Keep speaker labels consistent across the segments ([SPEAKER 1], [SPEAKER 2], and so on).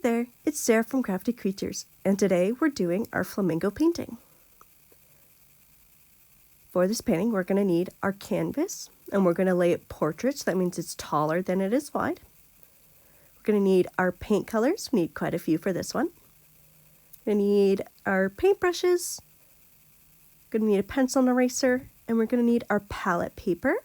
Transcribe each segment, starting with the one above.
[SPEAKER 1] there, it's Sarah from Crafty Creatures, and today we're doing our flamingo painting. For this painting, we're going to need our canvas, and we're going to lay it portrait, so that means it's taller than it is wide. We're going to need our paint colors. We need quite a few for this one. We're going to need our paintbrushes. We're going to need a pencil and eraser, and we're going to need our palette paper.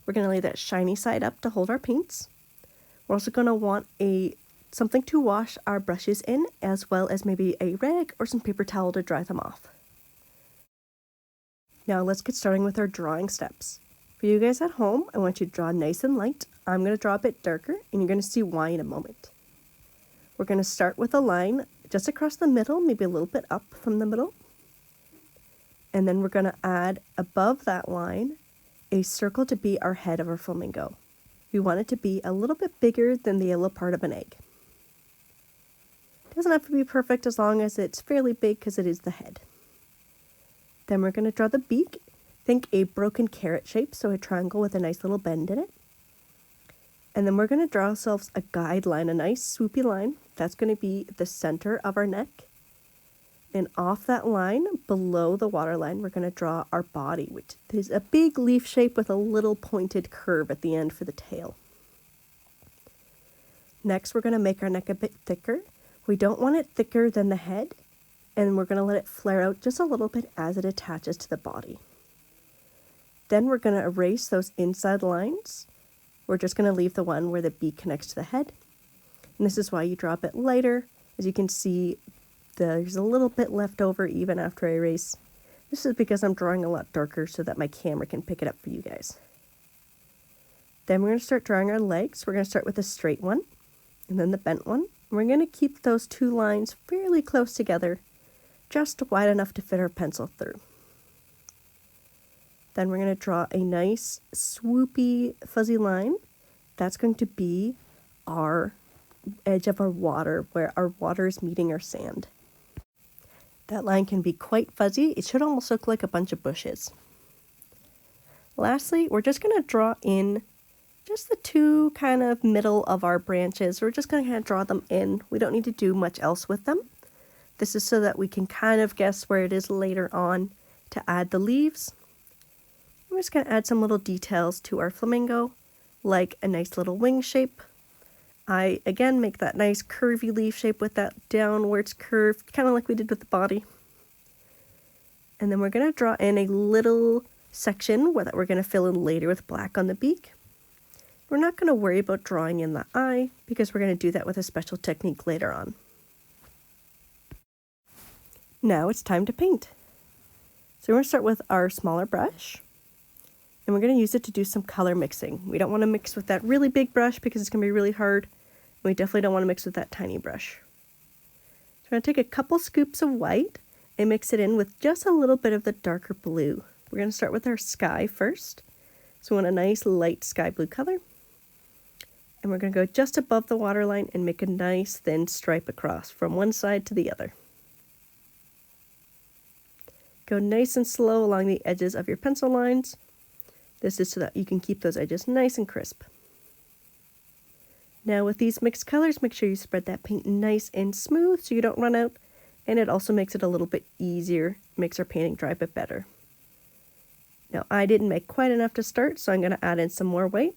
[SPEAKER 1] We're going to lay that shiny side up to hold our paints. We're also going to want something to wash our brushes in, as well as maybe a rag or some paper towel to dry them off. Now let's get started with our drawing steps. For you guys at home, I want you to draw nice and light. I'm going to draw a bit darker, and you're going to see why in a moment. We're going to start with a line just across the middle, maybe a little bit up from the middle. And then we're going to add above that line a circle to be our head of our flamingo. We want it to be a little bit bigger than the yellow part of an egg. It doesn't have to be perfect as long as it's fairly big because it is the head. Then we're going to draw the beak. Think a broken carrot shape, so a triangle with a nice little bend in it. And then we're going to draw ourselves a guide line, a nice swoopy line. That's going to be the center of our neck. And off that line, below the water line, we're going to draw our body, which is a big leaf shape with a little pointed curve at the end for the tail. Next, we're going to make our neck a bit thicker. We don't want it thicker than the head, and we're going to let it flare out just a little bit as it attaches to the body. Then we're going to erase those inside lines. We're just going to leave the one where the beak connects to the head. And this is why you draw a bit lighter. As you can see, there's a little bit left over even after I erase. This is because I'm drawing a lot darker so that my camera can pick it up for you guys. Then we're going to start drawing our legs. We're going to start with the straight one and then the bent one. We're going to keep those two lines fairly close together, just wide enough to fit our pencil through. Then we're going to draw a nice swoopy fuzzy line. That's going to be our edge of our water, where our water is meeting our sand. That line can be quite fuzzy. It should almost look like a bunch of bushes. Lastly, we're just going to draw in just the two kind of middle of our branches. We're just going to kind of draw them in. We don't need to do much else with them. This is so that we can kind of guess where it is later on to add the leaves. I'm just going to add some little details to our flamingo, like a nice little wing shape. I, again, make that nice curvy leaf shape with that downwards curve, kind of like we did with the body. And then we're going to draw in a little section that we're going to fill in later with black on the beak. We're not going to worry about drawing in the eye because we're going to do that with a special technique later on. Now it's time to paint. So we're going to start with our smaller brush, and we're going to use it to do some color mixing. We don't want to mix with that really big brush because it's going to be really hard. And we definitely don't want to mix with that tiny brush. So we're going to take a couple scoops of white and mix it in with just a little bit of the darker blue. We're going to start with our sky first. So we want a nice light sky blue color. And we're going to go just above the waterline and make a nice thin stripe across from one side to the other. Go nice and slow along the edges of your pencil lines. This is so that you can keep those edges nice and crisp. Now with these mixed colors, make sure you spread that paint nice and smooth so you don't run out. And it also makes it a little bit easier, makes our painting dry a bit better. Now I didn't make quite enough to start, so I'm going to add in some more white.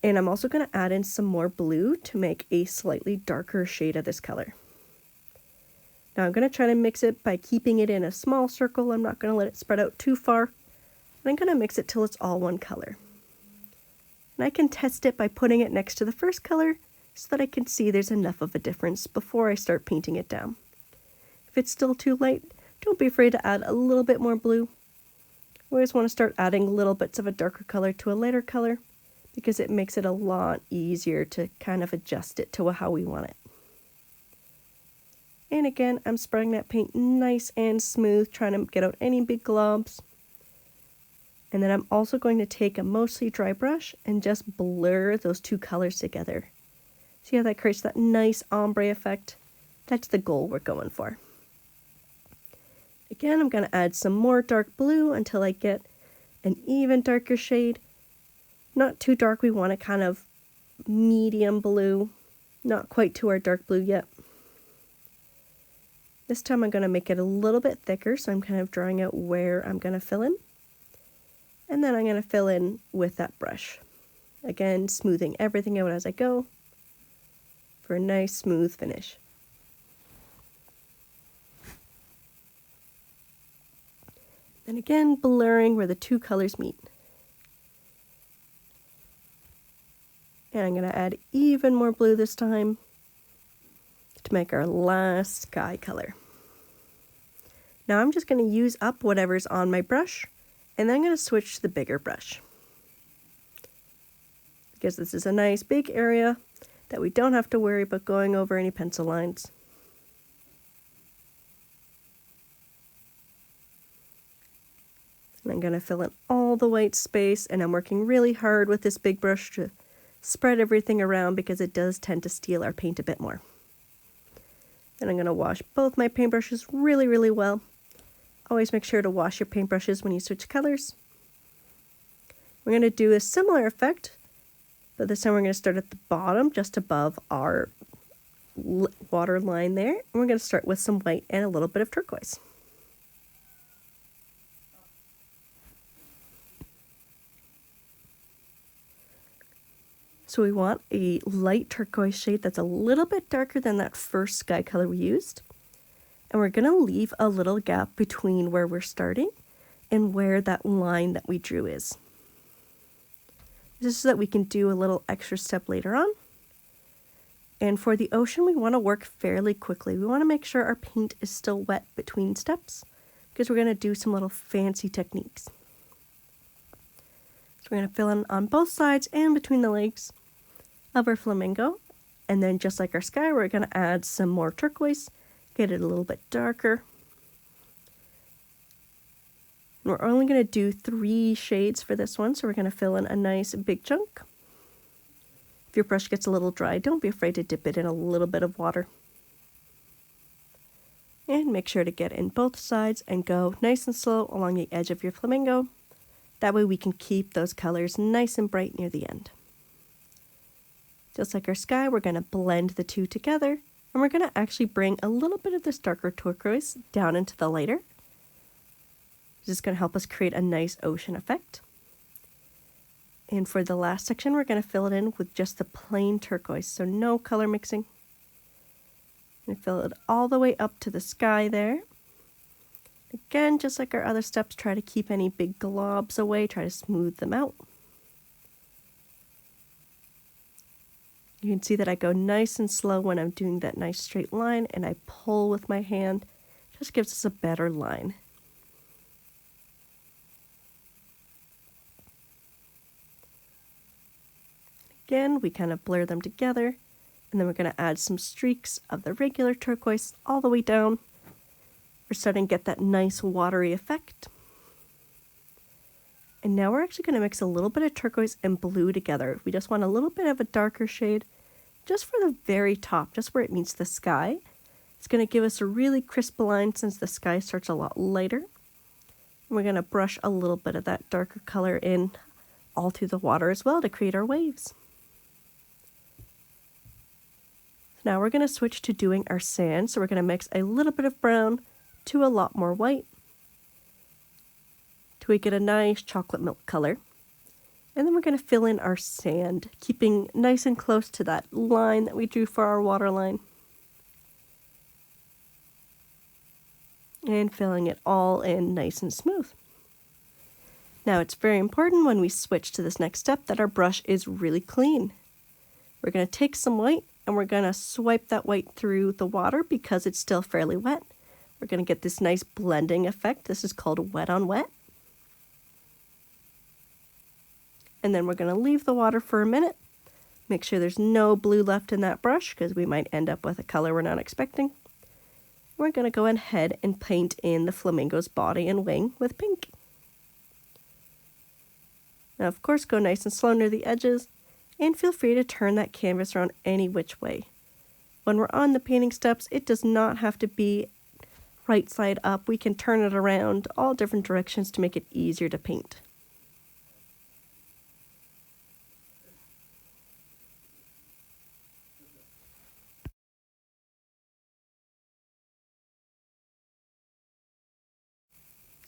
[SPEAKER 1] And I'm also going to add in some more blue to make a slightly darker shade of this color. Now I'm going to try to mix it by keeping it in a small circle. I'm not going to let it spread out too far. And I'm going to mix it till it's all one color. And I can test it by putting it next to the first color so that I can see there's enough of a difference before I start painting it down. If it's still too light, don't be afraid to add a little bit more blue. We always want to start adding little bits of a darker color to a lighter color because it makes it a lot easier to kind of adjust it to how we want it. And again, I'm spreading that paint nice and smooth, trying to get out any big globs. And then I'm also going to take a mostly dry brush and just blur those two colors together. See how that creates that nice ombre effect? That's the goal we're going for. Again, I'm going to add some more dark blue until I get an even darker shade. Not too dark, we want a kind of medium blue. Not quite to our dark blue yet. This time I'm going to make it a little bit thicker, so I'm kind of drawing out where I'm going to fill in. And then I'm going to fill in with that brush. Again, smoothing everything out as I go for a nice smooth finish. And again, blurring where the two colors meet. And I'm going to add even more blue this time to make our last sky color. Now I'm just going to use up whatever's on my brush, and then I'm going to switch to the bigger brush. Because this is a nice big area that we don't have to worry about going over any pencil lines. And I'm going to fill in all the white space, and I'm working really hard with this big brush to spread everything around because it does tend to steal our paint a bit more. And I'm going to wash both my paintbrushes really, really well. Always make sure to wash your paintbrushes when you switch colors. We're going to do a similar effect, but this time we're going to start at the bottom, just above our water line there. And we're going to start with some white and a little bit of turquoise. So we want a light turquoise shade that's a little bit darker than that first sky color we used. And we're going to leave a little gap between where we're starting and where that line that we drew is. This is so that we can do a little extra step later on. And for the ocean, we want to work fairly quickly. We want to make sure our paint is still wet between steps because we're going to do some little fancy techniques. So we're going to fill in on both sides and between the legs of our flamingo. And then just like our sky, we're going to add some more turquoise, get it a little bit darker. And we're only going to do 3 shades for this one, so we're going to fill in a nice big chunk. If your brush gets a little dry, don't be afraid to dip it in a little bit of water. And make sure to get in both sides and go nice and slow along the edge of your flamingo. That way we can keep those colors nice and bright near the end. Just like our sky, we're going to blend the two together, and we're going to actually bring a little bit of this darker turquoise down into the lighter. This is going to help us create a nice ocean effect. And for the last section, we're going to fill it in with just the plain turquoise, so no color mixing. And fill it all the way up to the sky there. Again, just like our other steps, try to keep any big globs away, try to smooth them out. You can see that I go nice and slow when I'm doing that nice straight line, and I pull with my hand. Just gives us a better line. Again, we kind of blur them together, and then we're going to add some streaks of the regular turquoise all the way down. We're starting to get that nice watery effect. And now we're actually going to mix a little bit of turquoise and blue together. We just want a little bit of a darker shade just for the very top, just where it meets the sky. It's going to give us a really crisp line since the sky starts a lot lighter. And we're going to brush a little bit of that darker color in all through the water as well to create our waves. Now we're going to switch to doing our sand. So we're going to mix a little bit of brown to a lot more white till we get a nice chocolate milk color. And then we're going to fill in our sand, keeping nice and close to that line that we drew for our water line. And filling it all in nice and smooth. Now it's very important when we switch to this next step that our brush is really clean. We're going to take some white and we're going to swipe that white through the water because it's still fairly wet. We're going to get this nice blending effect. This is called wet on wet. And then we're going to leave the water for a minute. Make sure there's no blue left in that brush because we might end up with a color we're not expecting. We're going to go ahead and paint in the flamingo's body and wing with pink. Now, of course, go nice and slow near the edges and feel free to turn that canvas around any which way. When we're on the painting steps, it does not have to be right side up. We can turn it around all different directions to make it easier to paint.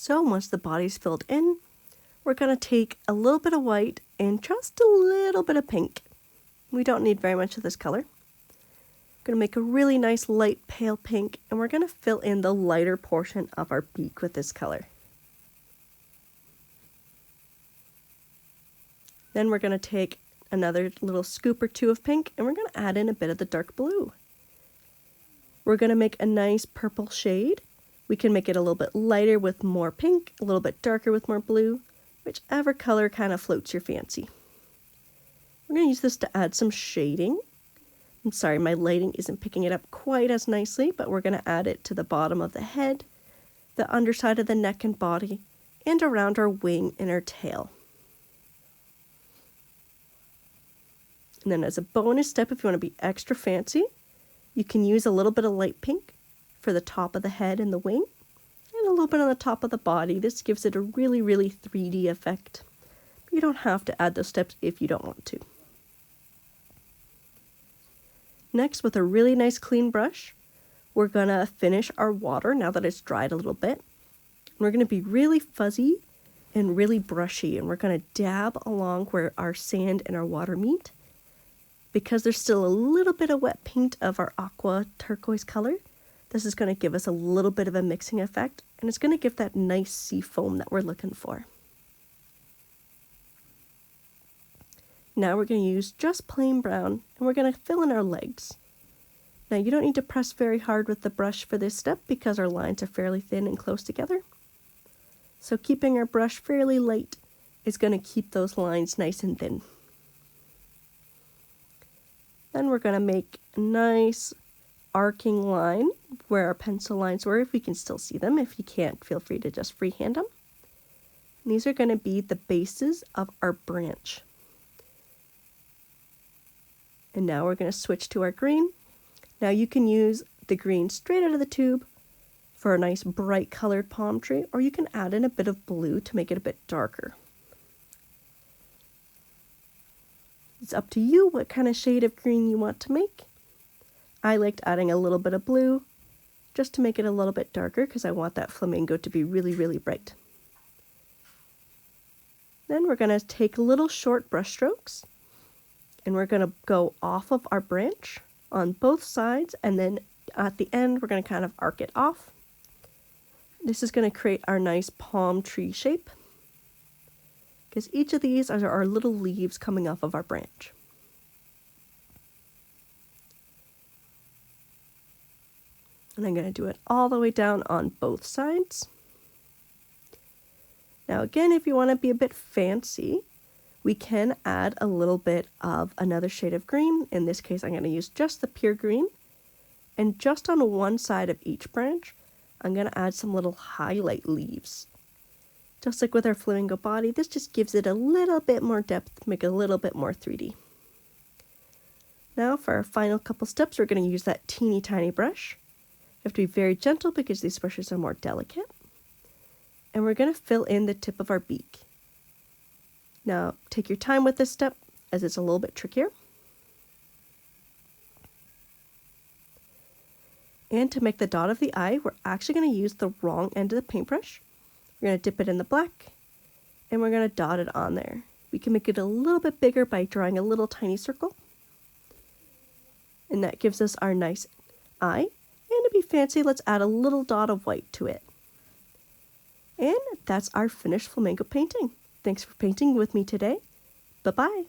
[SPEAKER 1] So once the body's filled in, we're going to take a little bit of white and just a little bit of pink. We don't need very much of this color. We're going to make a really nice light pale pink, and we're going to fill in the lighter portion of our beak with this color. Then we're going to take another little scoop or two of pink, and we're going to add in a bit of the dark blue. We're going to make a nice purple shade. We can make it a little bit lighter with more pink, a little bit darker with more blue, whichever color kind of floats your fancy. We're going to use this to add some shading. I'm sorry, my lighting isn't picking it up quite as nicely, but we're going to add it to the bottom of the head, the underside of the neck and body, and around our wing and our tail. And then as a bonus step, if you want to be extra fancy, you can use a little bit of light pink for the top of the head and the wing, and a little bit on the top of the body. This gives it a really, really 3D effect. You don't have to add those steps if you don't want to. Next, with a really nice clean brush, we're going to finish our water now that it's dried a little bit. We're going to be really fuzzy and really brushy, and we're going to dab along where our sand and our water meet. Because there's still a little bit of wet paint of our aqua turquoise color, this is going to give us a little bit of a mixing effect, and it's going to give that nice sea foam that we're looking for. Now we're going to use just plain brown, and we're going to fill in our legs. Now you don't need to press very hard with the brush for this step because our lines are fairly thin and close together. So keeping our brush fairly light is going to keep those lines nice and thin. Then we're going to make a nice arcing line where our pencil lines were, if we can still see them. If you can't, feel free to just freehand them. And these are going to be the bases of our branch. And now we're going to switch to our green. Now you can use the green straight out of the tube for a nice bright colored palm tree, or you can add in a bit of blue to make it a bit darker. It's up to you what kind of shade of green you want to make. I liked adding a little bit of blue just to make it a little bit darker because I want that flamingo to be really, really bright. Then we're going to take little short brush strokes, and we're going to go off of our branch on both sides, and then at the end we're going to kind of arc it off. This is going to create our nice palm tree shape, because each of these are our little leaves coming off of our branch. And I'm going to do it all the way down on both sides. Now again, if you want to be a bit fancy, we can add a little bit of another shade of green. In this case, I'm going to use just the pure green. And just on one side of each branch, I'm going to add some little highlight leaves. Just like with our flamingo body, this just gives it a little bit more depth, make it a little bit more 3D. Now for our final couple steps, we're going to use that teeny tiny brush. You have to be very gentle because these brushes are more delicate. And we're going to fill in the tip of our beak. Now take your time with this step as it's a little bit trickier. And to make the dot of the eye, we're actually going to use the wrong end of the paintbrush. We're going to dip it in the black, and we're going to dot it on there. We can make it a little bit bigger by drawing a little tiny circle. And that gives us our nice eye. And to be fancy, let's add a little dot of white to it. And that's our finished flamingo painting. Thanks for painting with me today. Bye-bye.